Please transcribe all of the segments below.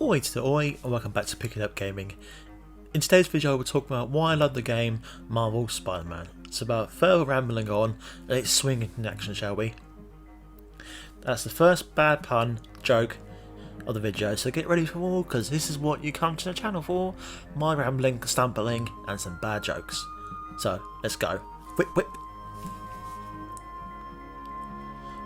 Oi to the oi, and welcome back to Pickitupgaming. In today's video we're talking about why I love the game Marvel Spider-Man. It's about further rambling on, let's swing into action, shall we? That's the first bad pun joke of the video, so get ready for more, because this is what you come to the channel for, my rambling, stumbling and some bad jokes. So let's go. Whip whip.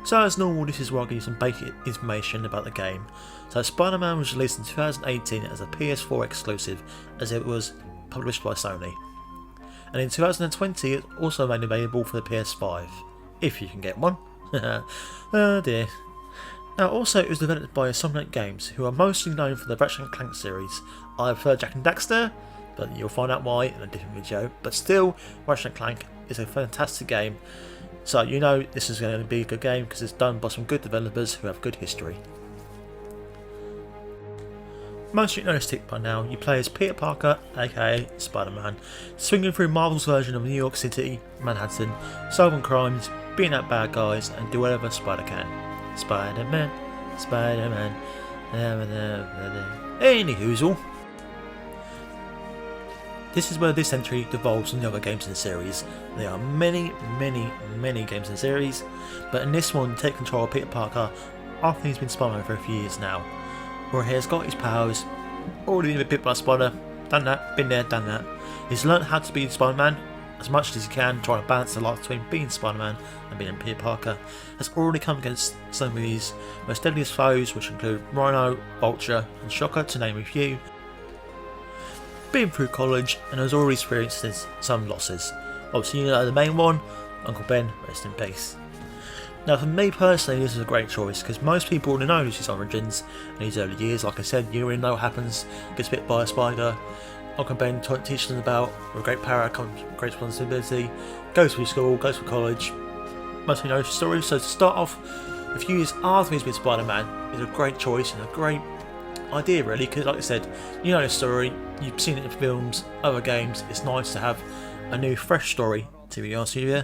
So as normal, this is where I'll give you some basic information about the game. So Spider-Man was released in 2018 as a PS4 exclusive, as it was published by Sony. And in 2020 it also made available for the PS5, if you can get one. Oh dear. Now also it was developed by Insomniac Games, who are mostly known for the Ratchet & Clank series. I prefer Jak and Daxter, but you'll find out why in a different video. But still, Ratchet & Clank is a fantastic game. So you know this is going to be a good game because it's done by some good developers who have good history. Most of you know this tick by now, you play as Peter Parker, aka Spider-Man, swinging through Marvel's version of New York City, Manhattan, solving crimes, beating out bad guys and do whatever Spider can. Spider-Man, Spider-Man, any hoozle. This is where this entry devolves from the other games in the series. There are many games in the series, but in this one you take control of Peter Parker after he's been Spider-Man for a few years now, where he has got his powers, already been bit by a spider, done that, been there, done that. He's learnt how to be Spider-Man as much as he can, trying to balance the life between being Spider-Man and being Peter Parker. Has already come against some of his most deadliest foes, which include Rhino, Vulture and Shocker, to name a few. Been through college and has already experienced some losses. Obviously you know the main one, Uncle Ben, rest in peace. Now for me personally this is a great choice because most people already know his origins and his early years. Like I said, you already know what happens, gets bit by a spider, Uncle Ben teaches them about with great power comes great responsibility, goes through school, goes through college. Most of you know his story, so to start off a few years after he's been Spider-Man is a great choice and a great idea really, because like I said, you know the story, you've seen it in films, other games. It's nice to have a new fresh story, to be honest with you.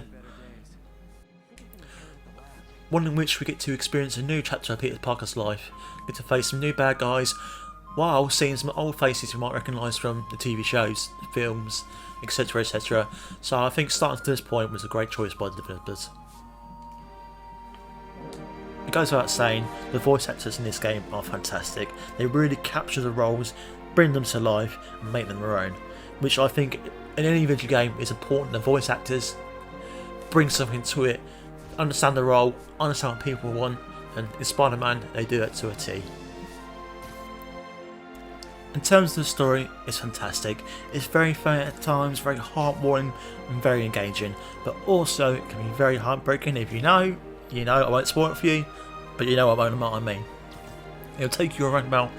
One in which we get to experience a new chapter of Peter Parker's life, get to face some new bad guys while seeing some old faces you might recognise from the TV shows, films, etc, etc. So I think starting to this point was a great choice by the developers. It goes without saying, the voice actors in this game are fantastic. They really capture the roles, bring them to life and make them their own, which I think in any video game is important. The voice actors bring something to it, understand the role, understand what people want, and in Spider-Man they do it to a T. In terms of the story, it's fantastic. It's very funny at times, very heartwarming and very engaging, but also it can be very heartbreaking. If you know, you know. I won't spoil it for you, but you know what I mean. It'll take you around about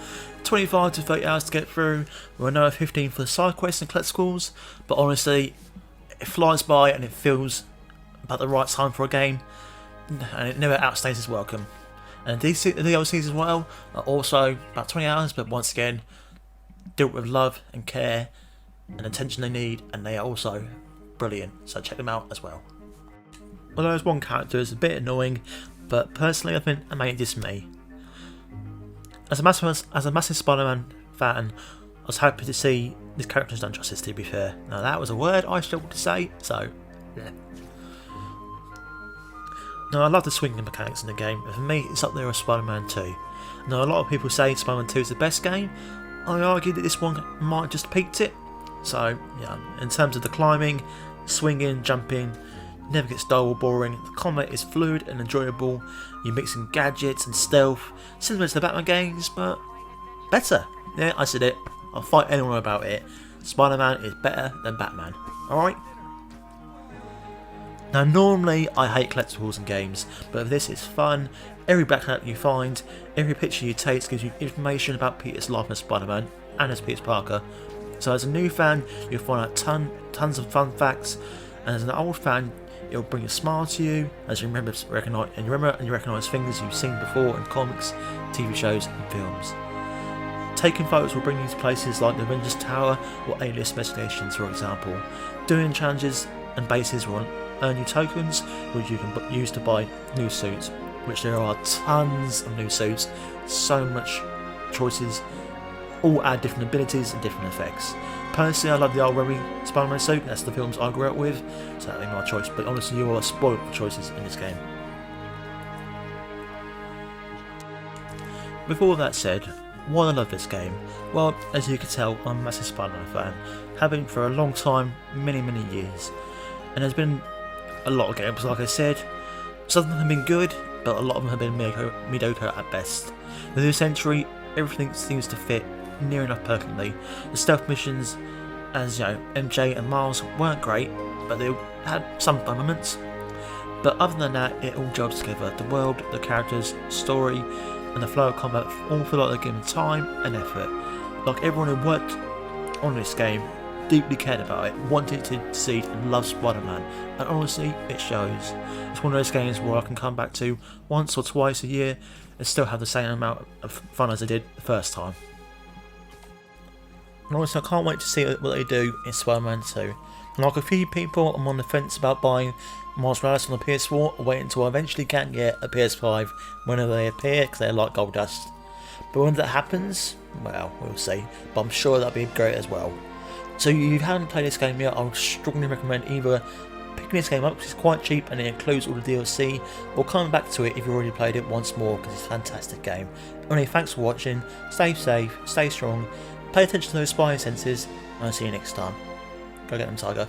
25 to 30 hours to get through, with another 15 for the side quests and collectibles, but honestly it flies by and it feels about the right time for a game, and it never outstays its welcome. And the DLCs as well are also about 20 hours, but once again dealt with love and care and attention they need, and they are also brilliant, so check them out as well. Although there's one character is a bit annoying, but personally I think it made this me. As a massive Spider-Man fan, I was happy to see this character's done justice, to be fair. Now that was a word I struggled to say, so yeah. Now I love the swinging mechanics in the game, and for me it's up there with Spider-Man 2. Now a lot of people say Spider-Man 2 is the best game. I argue that this one might have just peaked it. So yeah, in terms of the climbing, swinging, jumping, never gets dull or boring. The combat is fluid and enjoyable. You're mixing gadgets and stealth, similar to the Batman games, but better. Yeah, I said it. I'll fight anyone about it. Spider-Man is better than Batman. Alright? Now normally I hate collectibles in games, but this is fun. Every backpack you find, every picture you take gives you information about Peter's life as Spider-Man and as Peter Parker. So as a new fan, you'll find out tons of fun facts, and as an old fan, it'll bring a smile to you as you recognise things you've seen before in comics, TV shows and films. Taking photos will bring you to places like the Avengers Tower or Alias Investigations, for example. Doing challenges and bases will earn you tokens which you can use to buy new suits, which there are tons of new suits, so much choices all add different abilities and different effects. Personally, I love the old Remy Spider-Man suit, that's the films I grew up with, so that'd be my choice, but honestly you are spoiled for choices in this game. With all that said, why I love this game? Well, as you can tell, I'm a massive Spider-Man fan, have been for a long time, many years, and there's been a lot of games, like I said. Some of them have been good, but a lot of them have been mediocre at best. With this entry, everything seems to fit near enough perfectly. The stealth missions, as you know, MJ and Miles weren't great, but they had some fun moments. But other than that, it all gels together. The world, the characters, story, and the flow of combat all feel like they're given time and effort. Like everyone who worked on this game deeply cared about it, wanted to succeed and loved Spider-Man, and honestly, it shows. It's one of those games where I can come back to once or twice a year and still have the same amount of fun as I did the first time. And honestly, I can't wait to see what they do in Spider-Man 2. And like a few people, I'm on the fence about buying Miles Morales on the PS4 or waiting until I eventually can get a PS5 whenever they appear, because they're like gold dust. But when that happens, well, we'll see. But I'm sure that'll be great as well. So if you haven't played this game yet, I would strongly recommend either picking this game up because it's quite cheap and it includes all the DLC, or coming back to it if you've already played it once more because it's a fantastic game. Anyway, thanks for watching, stay safe, stay strong, pay attention to those spy senses, and I'll see you next time. Go get them, Tiger.